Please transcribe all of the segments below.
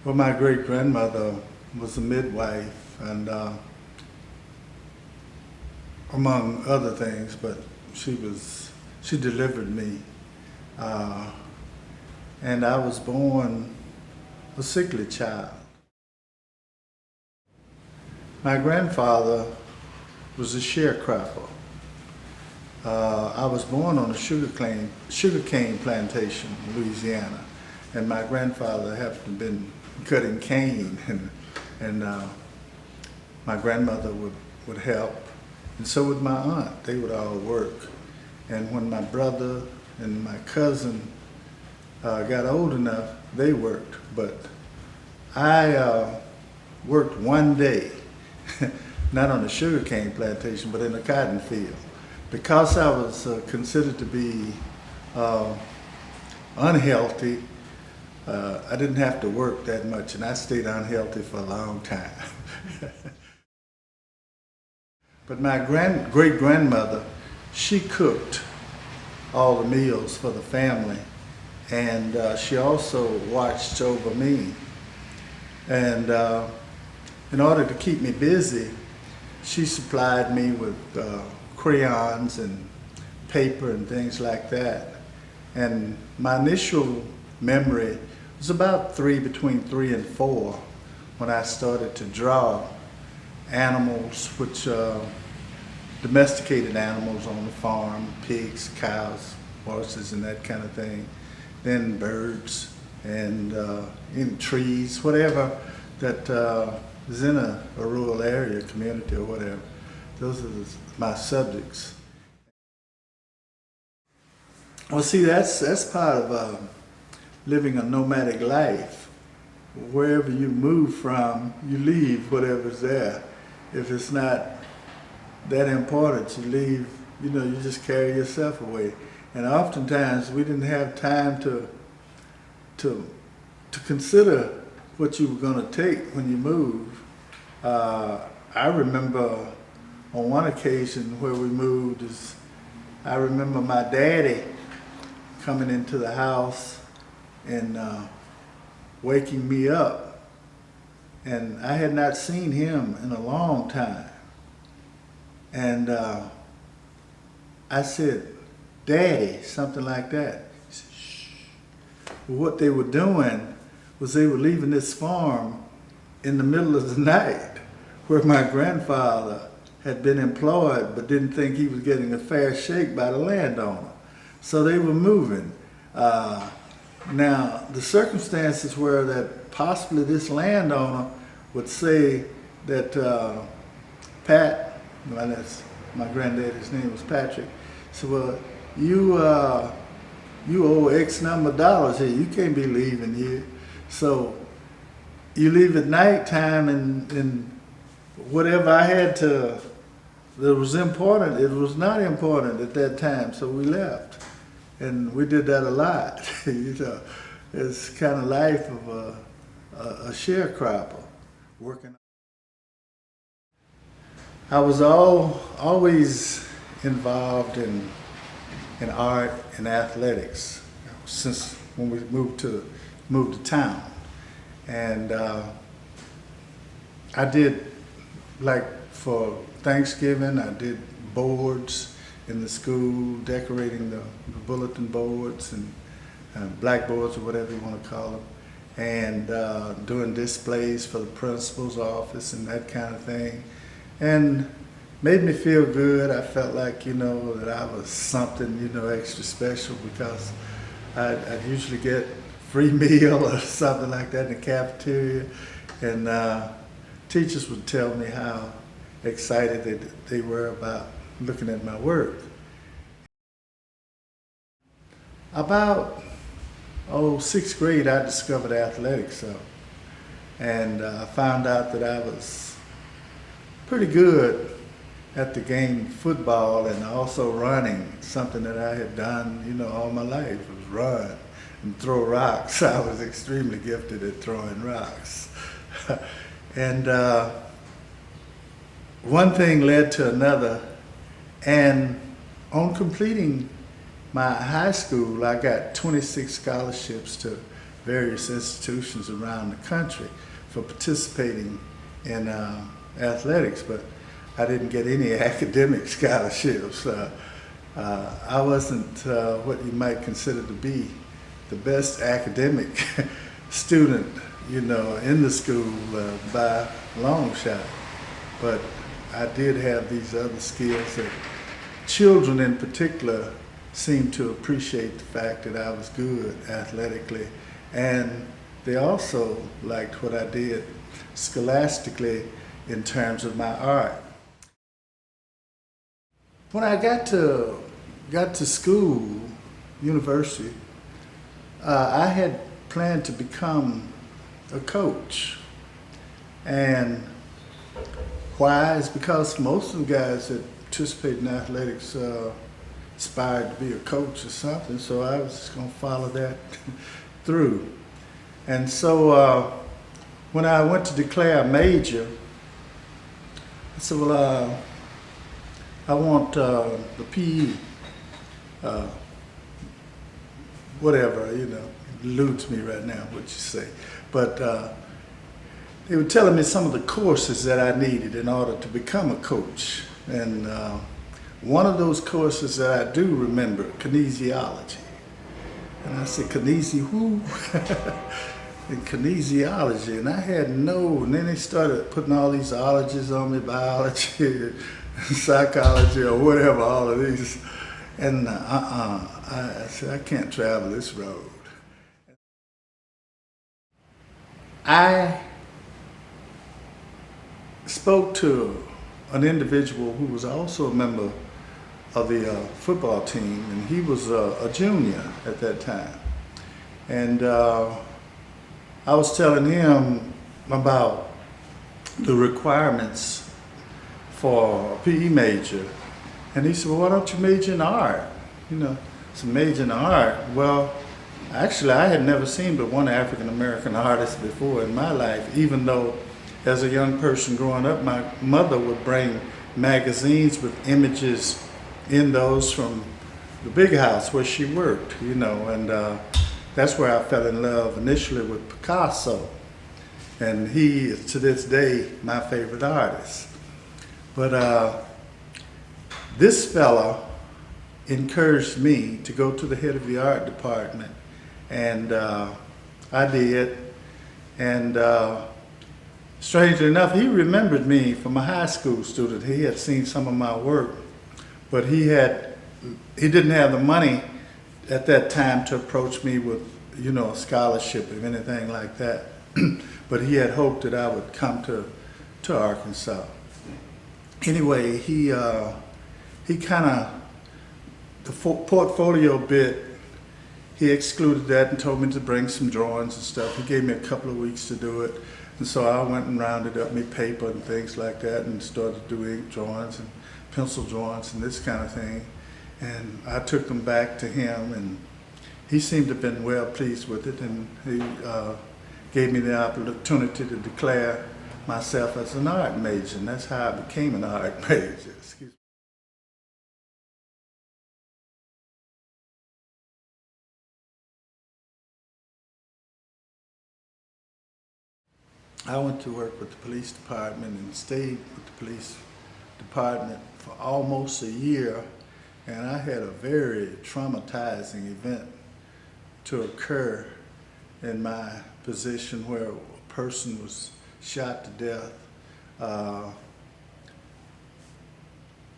Well, my great-grandmother was a midwife, and among other things, but she delivered me, and I was born a sickly child. My grandfather was a sharecropper. I was born on a sugarcane plantation in Louisiana, and my grandfather happened to have been cutting cane, and my grandmother would help, and so would my aunt. They would all work. And when my brother and my cousin got old enough, they worked. But I worked one day, not on a sugarcane plantation, but in a cotton field. Because I was considered to be unhealthy, I didn't have to work that much, and I stayed unhealthy for a long time. But my great-grandmother, she cooked all the meals for the family, and she also watched over me. And in order to keep me busy, she supplied me with crayons and paper and things like that. And my initial memory was about between 3 and 4 when I started to draw animals, which domesticated animals on the farm, pigs, cows, horses, and that kind of thing. Then birds and in trees, whatever that is in a rural area, community or whatever. Those are my subjects. Well, see, that's part of living a nomadic life. Wherever you move from, you leave whatever's there. If it's not that important, you leave, you just carry yourself away. And oftentimes we didn't have time to consider what you were going to take when you move. I remember on one occasion where we moved, I remember my daddy coming into the house and waking me up. And I had not seen him in a long time. And I said, "Daddy," something like that. He said, "Shh." Well, what they were doing was they were leaving this farm in the middle of the night where my grandfather had been employed but didn't think he was getting a fair shake by the landowner. So they were moving. Now, the circumstances were that possibly this landowner would say that Pat, well, that's my granddaddy's name was Patrick, said, "Well, you owe X number of dollars here. You can't be leaving here. So you leave at nighttime, and whatever I had to that was important, it was not important at that time, so we left." And we did that a lot. It's kind of life of a sharecropper working. I was always involved in art and athletics since when we moved to town, and I did, like, for Thanksgiving, I did boards in the school, decorating the bulletin boards and blackboards or whatever you want to call them, and doing displays for the principal's office and that kind of thing. And made me feel good. I felt like, that I was something, extra special, because I'd usually get free meal or something like that in the cafeteria. And teachers would tell me how excited they were about looking at my work. About, 6th grade, I discovered athletics, and I found out that I was pretty good at the game football and also running, something that I had done, all my life, was run and throw rocks. I was extremely gifted at throwing rocks. And one thing led to another, and on completing my high school, I got 26 scholarships to various institutions around the country for participating in athletics, but I didn't get any academic scholarships. I wasn't what you might consider to be the best academic student, in the school by a long shot. But I did have these other skills that children in particular seemed to appreciate the fact that I was good athletically, and they also liked what I did scholastically in terms of my art. When I got to school, university, I had planned to become a coach. And why? Is because most of the guys that participate in athletics aspired to be a coach or something, so I was just going to follow that through. And so when I went to declare a major, I said, well, I want the PE, whatever, it eludes me right now what you say. But they were telling me some of the courses that I needed in order to become a coach. And one of those courses that I do remember, kinesiology. And I said, who? In kinesiology. And I had and then they started putting all these ologies on me, biology, psychology, or whatever, all of these. And I said, I can't travel this road. I spoke to an individual who was also a member of the football team, and he was a junior at that time. And I was telling him about the requirements for a PE major, and he said, well, why don't you major in art? It's a major in art. Well, actually, I had never seen but one African-American artist before in my life, even though as a young person growing up, my mother would bring magazines with images in those from the big house where she worked, and that's where I fell in love initially with Picasso. And he is to this day my favorite artist. But this fella encouraged me to go to the head of the art department, and I did. And strangely enough, he remembered me from a high school student. He had seen some of my work, but he didn't have the money at that time to approach me with, a scholarship or anything like that. But he had hoped that I would come to Arkansas. Anyway, he kind of, the portfolio bit, he excluded that and told me to bring some drawings and stuff. He gave me a couple of weeks to do it. And so I went and rounded up me paper and things like that and started doing drawings and pencil drawings and this kind of thing. And I took them back to him, and he seemed to have been well pleased with it, and he gave me the opportunity to declare myself as an art major, and that's how I became an art major. Excuse me. I went to work with the police department and stayed with the police department for almost a year, and I had a very traumatizing event to occur in my position where a person was shot to death.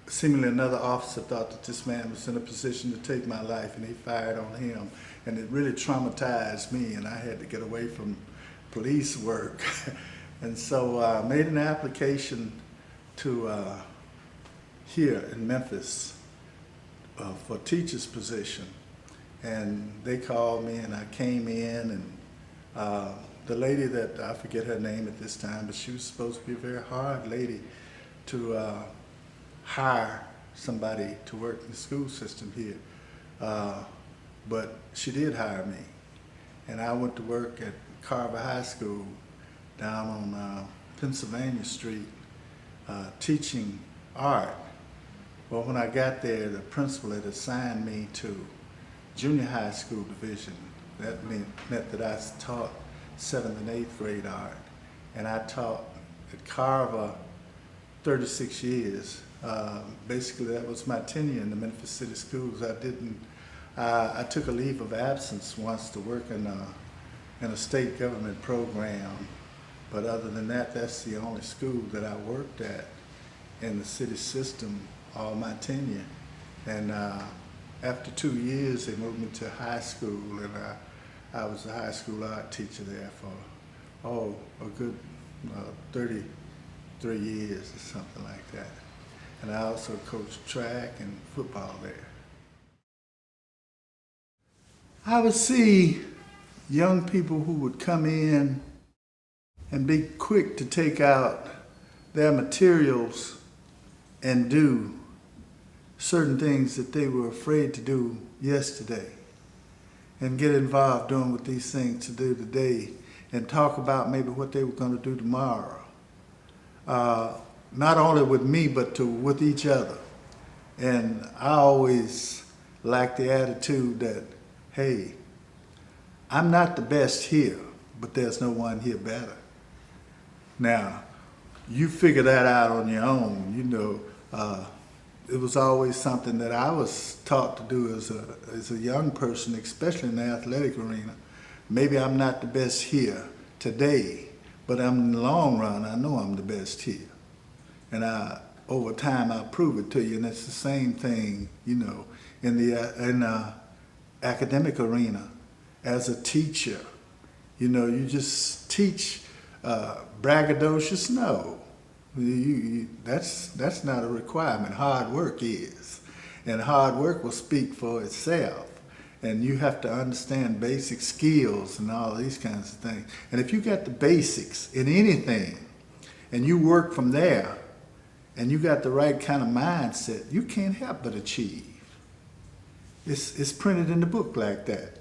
Seemingly another officer thought that this man was in a position to take my life, and he fired on him, and it really traumatized me, and I had to get away from police work. And so I made an application to here in Memphis for a teacher's position, and they called me, and I came in, and the lady that, I forget her name at this time, but she was supposed to be a very hard lady to hire somebody to work in the school system here, but she did hire me, and I went to work at Carver High School down on Pennsylvania Street, teaching art. Well, when I got there, the principal had assigned me to junior high school division That meant that I taught 7th and 8th grade art. And I taught at Carver 36 years. Basically, that was my tenure in the Memphis City Schools. I took a leave of absence once to work in a state government program. But other than that, that's the only school that I worked at in the city system all my tenure. And after 2 years, they moved me to high school, and I was a high school art teacher there for, a good 33 years or something like that. And I also coached track and football there. I would see young people who would come in and be quick to take out their materials and do certain things that they were afraid to do yesterday, and get involved doing what these things to do today, and talk about maybe what they were going to do tomorrow. Not only with me, but with each other. And I always liked the attitude that, hey, I'm not the best here, but there's no one here better. Now, you figure that out on your own. You know, it was always something that I was taught to do as a young person, especially in the athletic arena. Maybe I'm not the best here today, but in the long run, I know I'm the best here. And over time, I'll prove it to you. And it's the same thing, you know, in the academic arena. As a teacher, you know, you just teach braggadocious? No. That's not a requirement. Hard work is. And hard work will speak for itself. And you have to understand basic skills and all these kinds of things. And if you got the basics in anything, and you work from there, and you got the right kind of mindset, you can't help but achieve. It's printed in the book like that,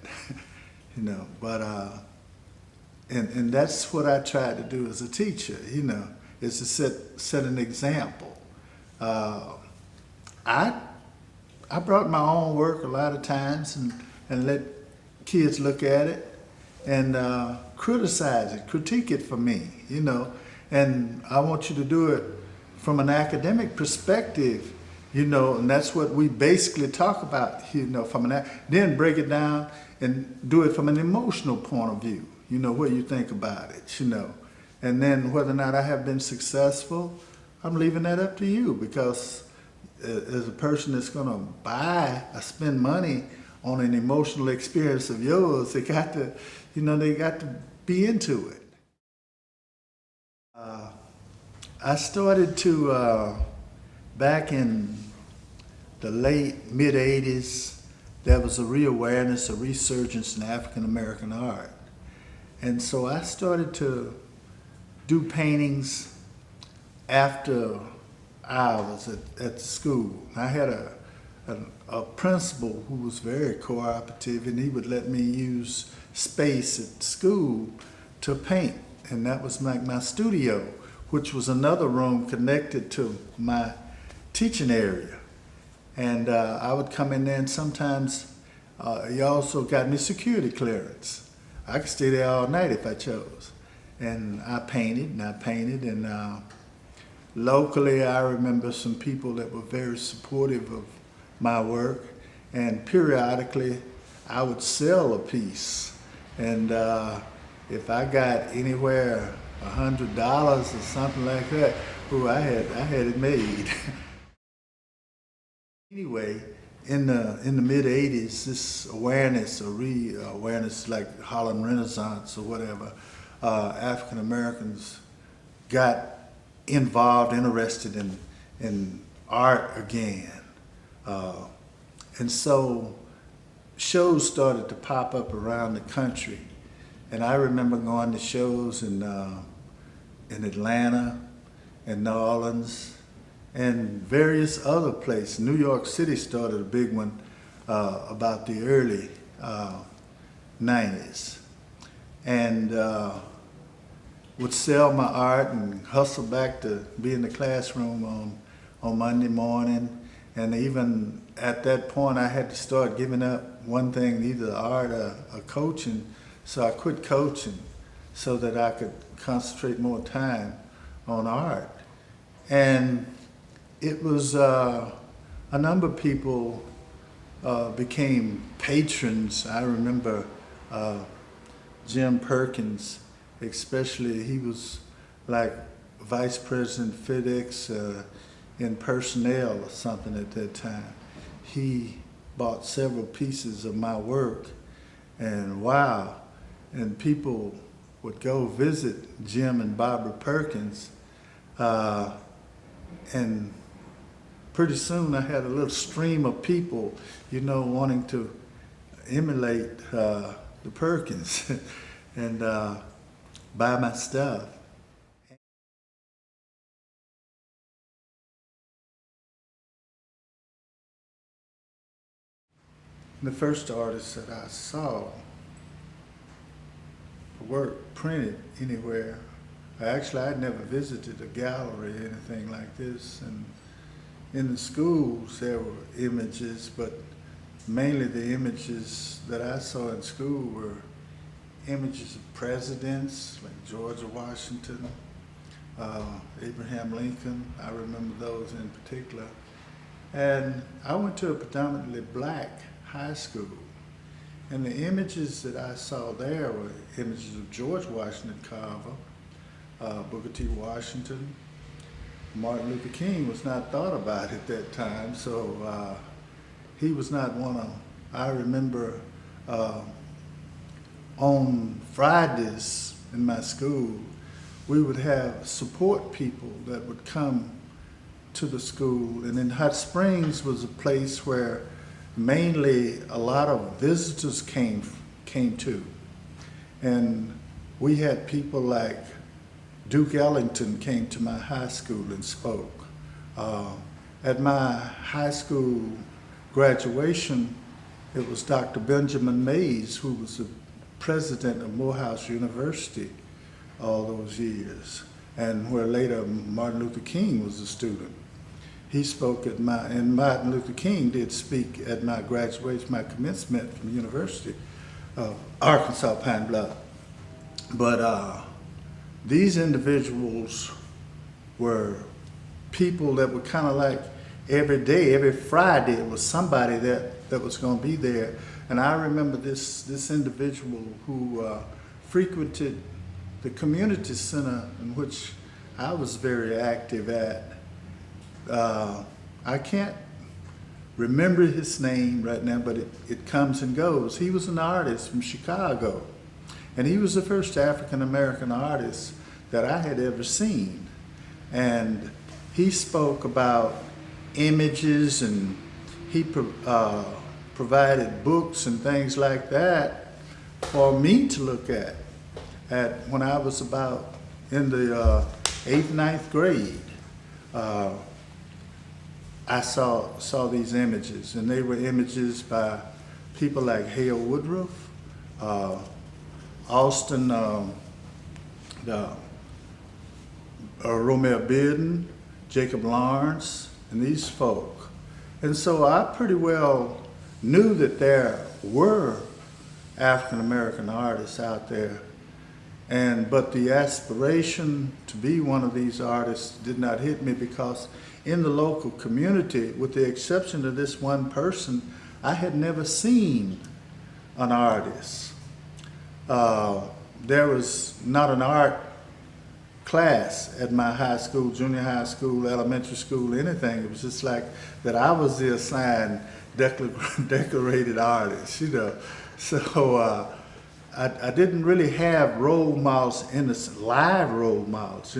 you know. But and that's what I tried to do as a teacher, you know, is to set an example. I brought my own work a lot of times and let kids look at it and criticize it, critique it for me, you know. And I want you to do it from an academic perspective, you know, and that's what we basically talk about, you know, then break it down and do it from an emotional point of view, you know, what you think about it, you know. And then whether or not I have been successful, I'm leaving that up to you, because as a person that's going to buy or spend money on an emotional experience of yours, they got to, you know, they got to be into it. I started to, back in the late, mid-'80s, there was a reawareness, a resurgence in African-American art. And so I started to do paintings after hours at the school. I had a principal who was very cooperative, and he would let me use space at school to paint. And that was like my studio, which was another room connected to my teaching area. And I would come in there, and sometimes he also got me security clearance. I could stay there all night if I chose. And I painted, and locally I remember some people that were very supportive of my work, and periodically I would sell a piece. And if I got anywhere $100 or something like that, ooh, I had it made. Anyway, in the mid-'80s, this awareness or awareness like Harlem Renaissance or whatever, African Americans got involved, interested in art again. And so shows started to pop up around the country. And I remember going to shows in Atlanta, in New Orleans, and various other places. New York City started a big one about the early 90s. And would sell my art and hustle back to be in the classroom on Monday morning, And even at that point, I had to start giving up one thing, either art or coaching. So I quit coaching so that I could concentrate more time on art. And it was a number of people became patrons. I remember Jim Perkins, especially. He was like vice president FedEx in personnel or something at that time. He bought several pieces of my work, and wow, and people would go visit Jim and Barbara Perkins, and pretty soon I had a little stream of people, wanting to emulate the Perkins and buy my stuff. The first artist that I saw work printed anywhere, I'd never visited a gallery or anything like this. And in the schools there were images, but mainly the images that I saw in school were images of presidents like George Washington, Abraham Lincoln. I remember those in particular. And I went to a predominantly black high school. And the images that I saw there were images of George Washington Carver, Booker T. Washington. Martin Luther King was not thought about at that time, so he was not one of them. I remember on Fridays in my school, we would have support people that would come to the school. And in Hot Springs was a place where mainly a lot of visitors came to. And we had people like Duke Ellington came to my high school and spoke. At my high school graduation, it was Dr. Benjamin Mays, who was the president of Morehouse University all those years, and where later Martin Luther King was a student. He spoke at and Martin Luther King did speak at my graduation, my commencement from the University of Arkansas, Pine Bluff. But these individuals were people that were kind of like every day, every Friday, it was somebody that was going to be there. And I remember this individual who frequented the community center in which I was very active at. I can't remember his name right now, but it comes and goes. He was an artist from Chicago, and he was the first African-American artist that I had ever seen. And he spoke about images, and he provided books and things like that for me to look at when I was about in the 8th, 9th grade. I saw these images, and they were images by people like Hale Woodruff, Austin, Romeo Bearden, Jacob Lawrence, and these folk. And so I pretty well knew that there were African American artists out there, but the aspiration to be one of these artists did not hit me, because in the local community, with the exception of this one person, I had never seen an artist. There was not an art class at my high school, junior high school, elementary school, anything. It was just like that I was the assigned decorated artist, So I didn't really have role models, live role models,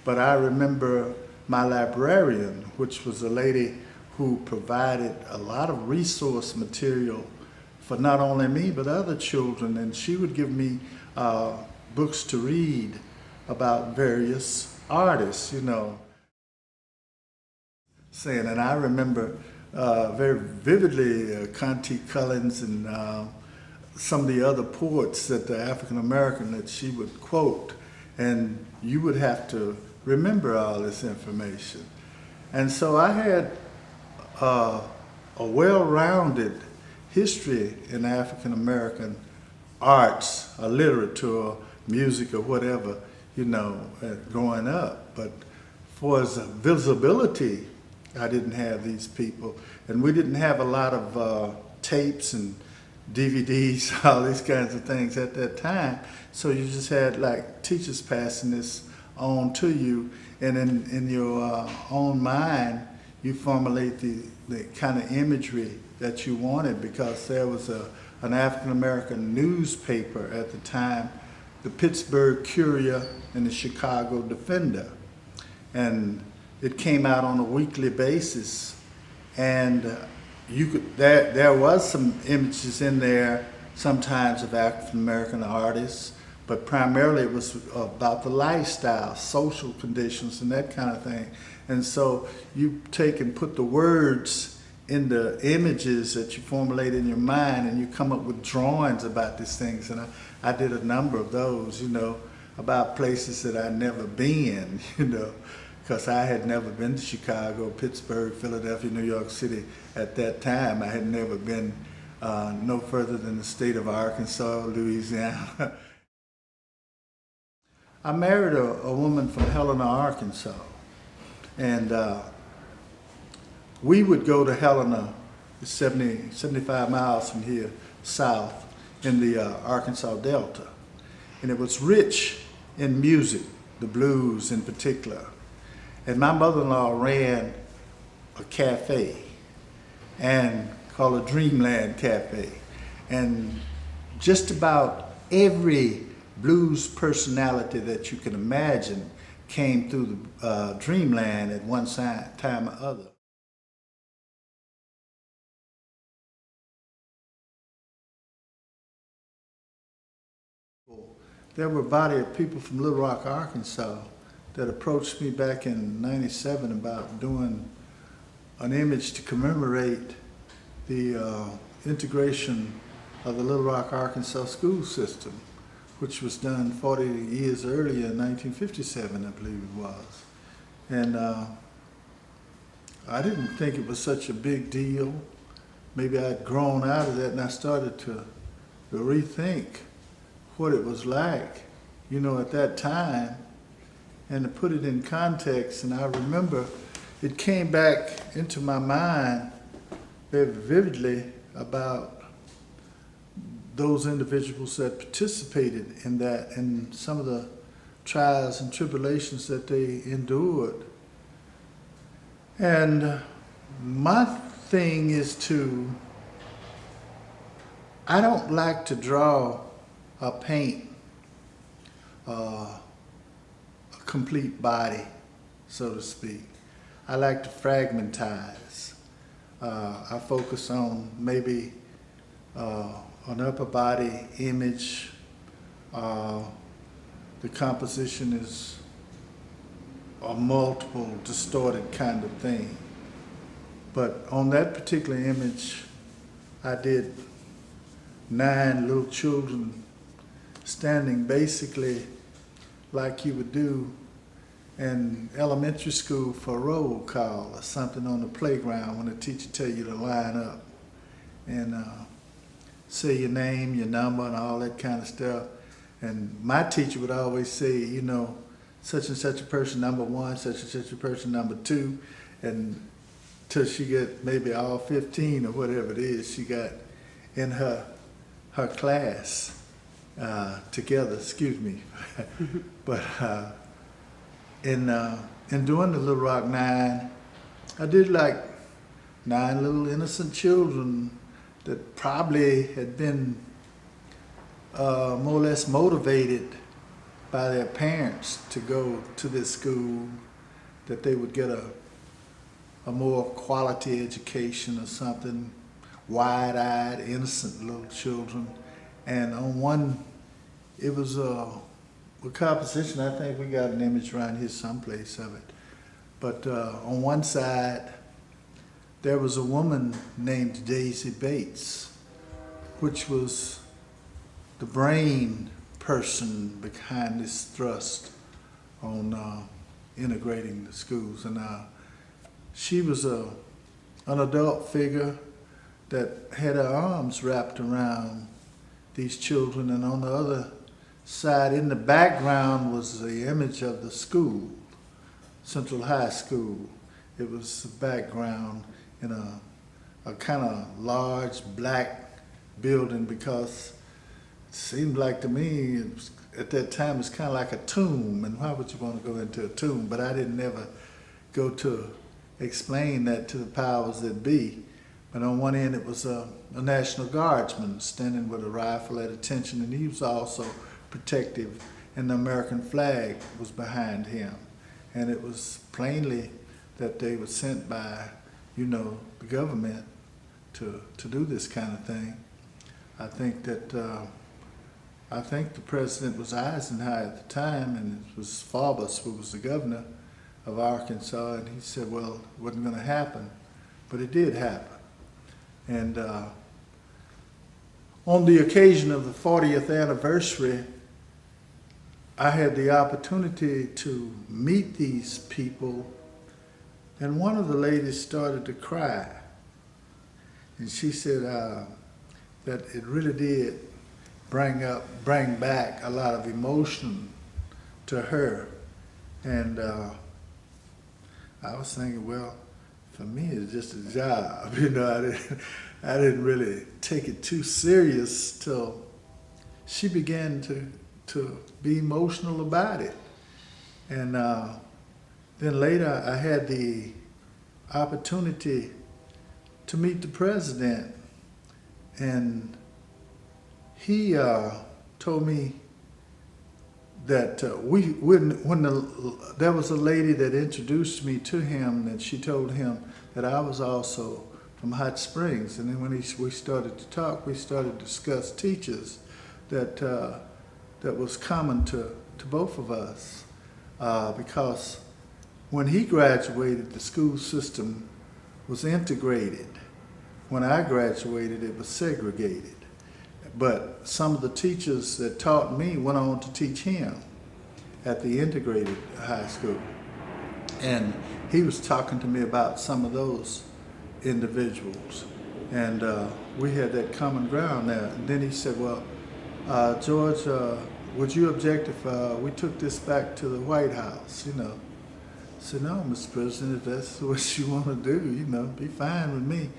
But I remember my librarian, which was a lady who provided a lot of resource material for not only me, but other children. And she would give me books to read about various artists, saying, and I remember very vividly Conte Cullins and some of the other poets that the African American that she would quote, and you would have to remember all this information. And so I had uh, a well-rounded history in African American arts or literature or music or whatever, you know, growing up. But for as a visibility, I didn't have these people. And we didn't have a lot of tapes and DVDs, all these kinds of things at that time. So you just had like teachers passing this on to you, and in your own mind, you formulate the kind of imagery that you wanted, because there was an African American newspaper at the time, the Pittsburgh Courier and the Chicago Defender. And it came out on a weekly basis, and there was some images in there sometimes of African American artists, but primarily it was about the lifestyle, social conditions, and that kind of thing. And so you take and put the words in the images that you formulate in your mind, and you come up with drawings about these things. And I did a number of those, you know, about places that I'd never been, you know, because I had never been to Chicago, Pittsburgh, Philadelphia, New York City at that time. I had never been no further than the state of Arkansas, Louisiana. I married a woman from Helena, Arkansas, and we would go to Helena, 75 miles from here, south, in the Arkansas Delta. And it was rich in music, the blues in particular. And my mother-in-law ran a cafe, and called a Dreamland Cafe. And just about every blues personality that you can imagine came through the Dreamland at one time or other. There were a body of people from Little Rock, Arkansas that approached me back in '97 about doing an image to commemorate the integration of the Little Rock, Arkansas school system, which was done 40 years earlier in 1957, I believe it was. And I didn't think it was such a big deal. Maybe I'd grown out of that, and I started to rethink what it was like, you know, at that time, and to put it in context. And I remember it came back into my mind very vividly about those individuals that participated in that and some of the trials and tribulations that they endured. And my thing is I don't like to draw or paint a complete body, so to speak. I like to fragmentize. I focus on maybe an upper body image. The composition is a multiple distorted kind of thing. But on that particular image, I did 9 little children standing basically like you would do in elementary school for a roll call or something on the playground when the teacher tell you to line up and say your name, your number, and all that kind of stuff. And my teacher would always say, you know, such and such a person number 1, such and such a person number 2, and till she get maybe all 15 or whatever it is she got in her class together, excuse me. But in doing the Little Rock 9, I did like 9 little innocent children that probably had been more or less motivated by their parents to go to this school, that they would get a more quality education or something, wide-eyed, innocent little children. And on one, it was a composition. I think we got an image around here someplace of it. But on one side, there was a woman named Daisy Bates, which was the brain person behind this thrust on integrating the schools. And she was a an adult figure that had her arms wrapped around these children, and on the other side, in the background, was the image of the school, Central High School. It was the background in a kind of large black building, because it seemed like to me, it was, at that time, it's kind of like a tomb, and why would you want to go into a tomb? But I didn't ever go to explain that to the powers that be. But on one end, it was a National Guardsman standing with a rifle at attention, and he was also protective, and the American flag was behind him. And it was plainly that they were sent by, the government to do this kind of thing. I think the president was Eisenhower at the time, and it was Faubus who was the governor of Arkansas, and he said, well, it wasn't going to happen, but it did happen. And on the occasion of the 40th anniversary, I had the opportunity to meet these people, and one of the ladies started to cry. And she said that it really did bring back a lot of emotion to her. And I was thinking, well, for me, it's just a job. I didn't really take it too serious till she began to be emotional about it. And then later, I had the opportunity to meet the president, and he told me that there was a lady that introduced me to him, and she told him that I was also from Hot Springs. And then when we started to talk, we started to discuss teachers that was common to both of us, because when he graduated, the school system was integrated. When I graduated, it was segregated. But some of the teachers that taught me went on to teach him at the integrated high school. And he was talking to me about some of those individuals. And we had that common ground there. And then he said, well, George, would you object if we took this back to the White House? I said, no, Mr. President, if that's what you want to do, be fine with me.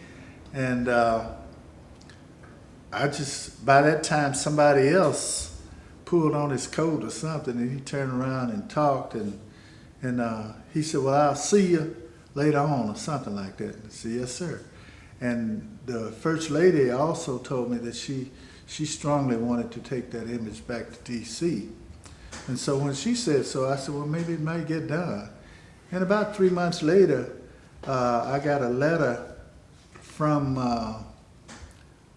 And by that time, somebody else pulled on his coat or something, and he turned around and talked, and he said, well, I'll see you later on, or something like that. I said, yes, sir. And the First Lady also told me that she strongly wanted to take that image back to D.C. And so when she said so, I said, well, maybe it might get done. And about 3 months later, I got a letter from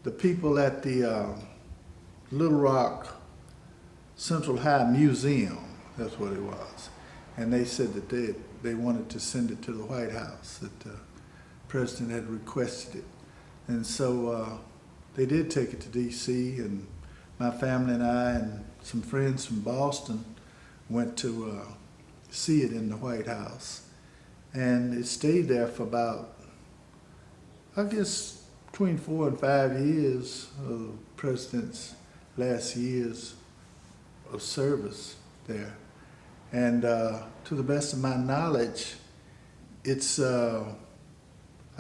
the people at the Little Rock Central High Museum, that's what it was. And they said that they wanted to send it to the White House, that the president had requested it. And so they did take it to D.C., and my family and I and some friends from Boston went to see it in the White House. And it stayed there for about, I guess, between 4 and 5 years of the president's last years of service there. And to the best of my knowledge, it's, I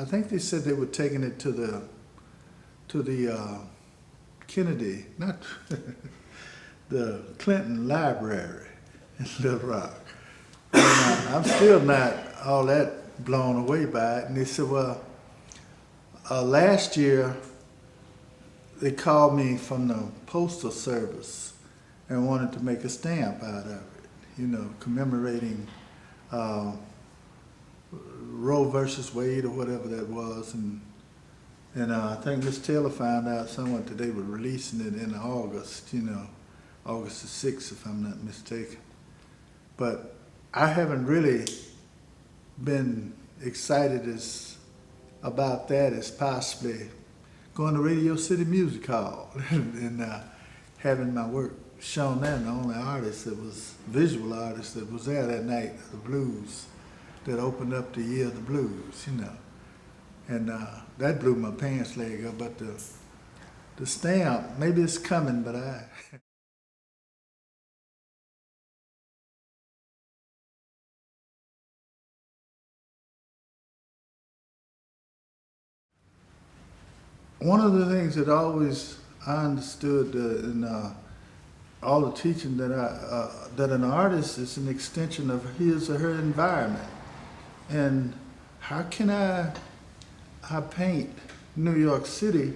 think they said they were taking it to the Kennedy, not the Clinton Library in Little Rock. And I'm still not all that blown away by it. And they said, well, last year they called me from the Postal Service and wanted to make a stamp out of it, commemorating Roe versus Wade or whatever that was. And I think Miss Taylor found out somewhat that they were releasing it in August, August the 6th, if I'm not mistaken. But I haven't really been excited about that as possibly going to Radio City Music Hall and having my work shown there. And the only artist that was, visual artist that was there that night, the blues, that opened up the Year of the Blues, And that blew my pants leg up, but the stamp, maybe it's coming, but I... One of the things that always I understood in all the teaching that an artist is an extension of his or her environment. And how can I paint New York City,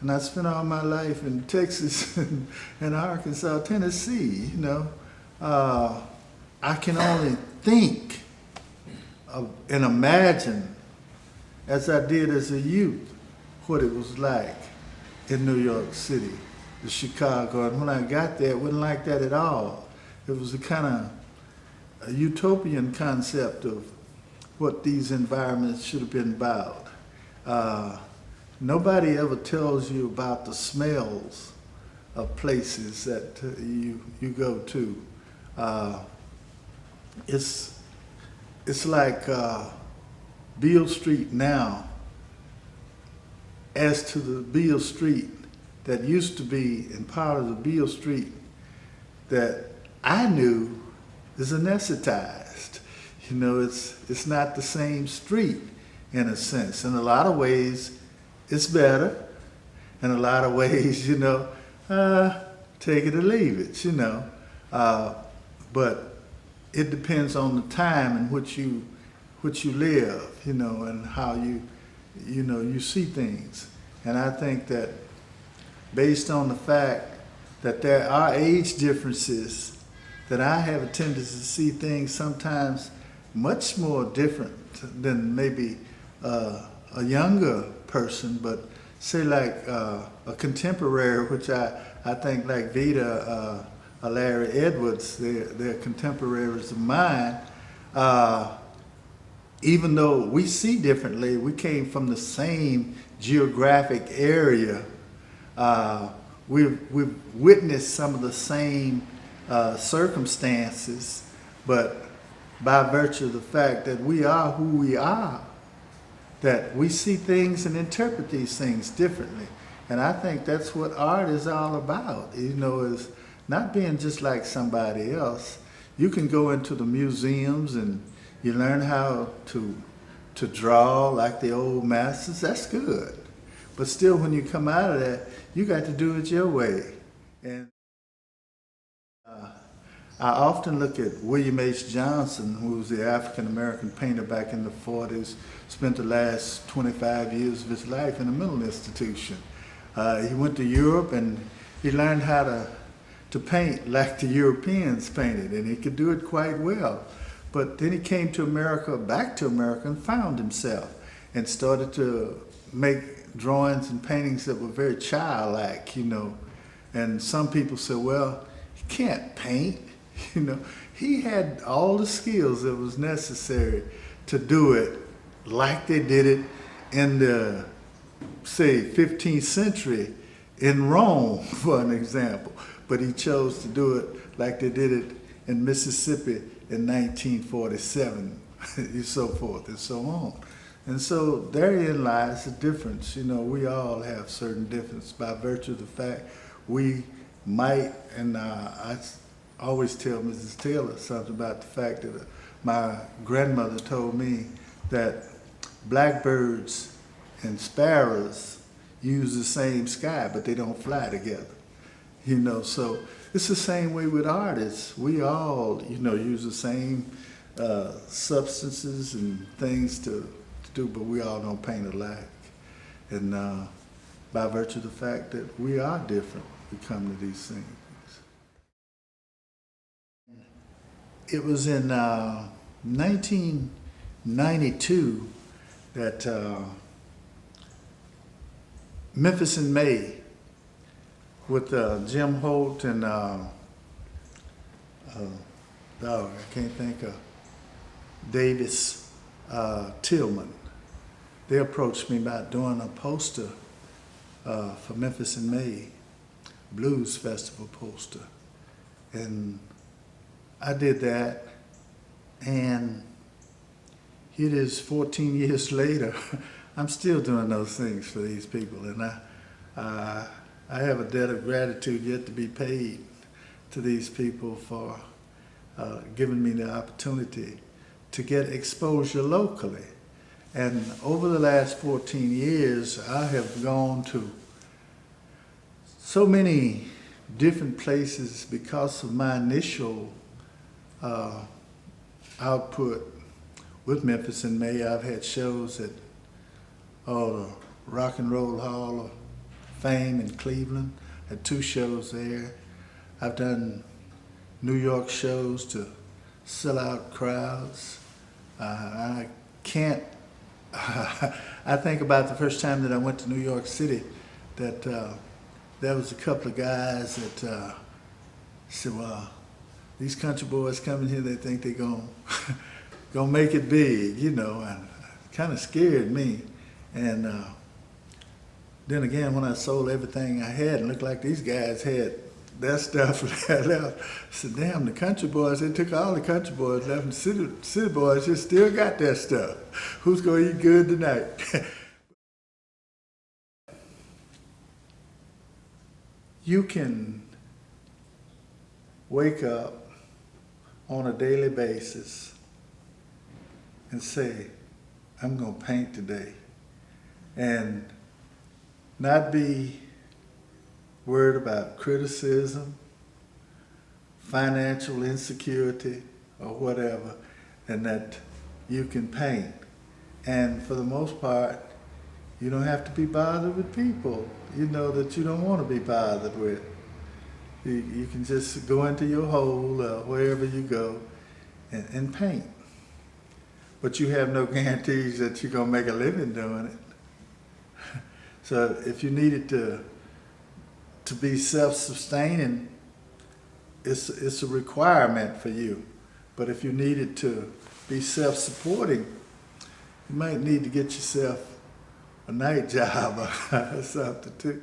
and I spent all my life in Texas and Arkansas, Tennessee, you know. I can only think of and imagine, as I did as a youth, what it was like in New York City, the Chicago. And when I got there, it wasn't like that at all. It was a kind of a utopian concept of what these environments should have been about. Nobody ever tells you about the smells of places that you go to. It's like Beale Street now, as to the Beale Street that used to be in part of the Beale Street that I knew is anesthetized. You know, it's not the same street in a sense. In a lot of ways, it's better. In a lot of ways, you know, take it or leave it, you know. But it depends on the time in which you live, you know, and how you see things. And I think that based on the fact that there are age differences, that I have a tendency to see things sometimes much more different than maybe a younger person, but say like a contemporary, which I think like Vida, Larry Edwards, they're contemporaries of mine. Even though we see differently, we came from the same geographic area. We've witnessed some of the same circumstances, but by virtue of the fact that we are who we are, that we see things and interpret these things differently. And I think that's what art is all about, you know, is not being just like somebody else. You can go into the museums and you learn how to draw like the old masters, that's good. But still, when you come out of that, you got to do it your way. And I often look at William H. Johnson, who was the African-American painter back in the 40s, spent the last 25 years of his life in a mental institution. He went to Europe and he learned how to paint like the Europeans painted, and he could do it quite well. But then he came to America, back to America, and found himself and started to make drawings and paintings that were very childlike, you know. And some people said, well, he can't paint, you know. He had all the skills that was necessary to do it like they did it in the, say, 15th century in Rome, for an example. But he chose to do it like they did it in Mississippi in 1947, and so forth and so on. And so therein lies the difference. You know, we all have certain difference by virtue of the fact we might, and I always tell Mrs. Taylor something about the fact that my grandmother told me that blackbirds and sparrows use the same sky, but they don't fly together. You know, so it's the same way with artists. We all, you know, use the same substances and things to do, but we all don't paint alike. And by virtue of the fact that we are different, we come to these things. It was in 1992 that Memphis in May, with Jim Holt and I can't think of Davis Tillman. They approached me about doing a poster for Memphis in May, Blues Festival poster. And I did that, and it is 14 years later, I'm still doing those things for these people, and I have a debt of gratitude yet to be paid to these people for giving me the opportunity to get exposure locally. And over the last 14 years, I have gone to so many different places because of my initial output with Memphis in May. I've had shows at the Rock and Roll Hall of Fame in Cleveland. Had 2 shows there. I've done New York shows to sell out crowds. I can't, I think about the first time that I went to New York City, that there was a couple of guys that said, well, these country boys coming here, they think they're gonna make it big, you know, and it kind of scared me. And then again, when I sold everything I had, it looked like these guys had their stuff left. I said, damn, the country boys, they took all the country boys left, and city boys just still got their stuff. Who's gonna eat good tonight? You can wake up on a daily basis and say, I'm gonna paint today, and not be worried about criticism, financial insecurity, or whatever, and that you can paint. And for the most part, you don't have to be bothered with people, you know, that you don't want to be bothered with. You can just go into your hole, wherever you go, and paint. But you have no guarantees that you're going to make a living doing it. So if you needed to be self-sustaining, it's a requirement for you. But if you needed to be self-supporting, you might need to get yourself a night job or something too.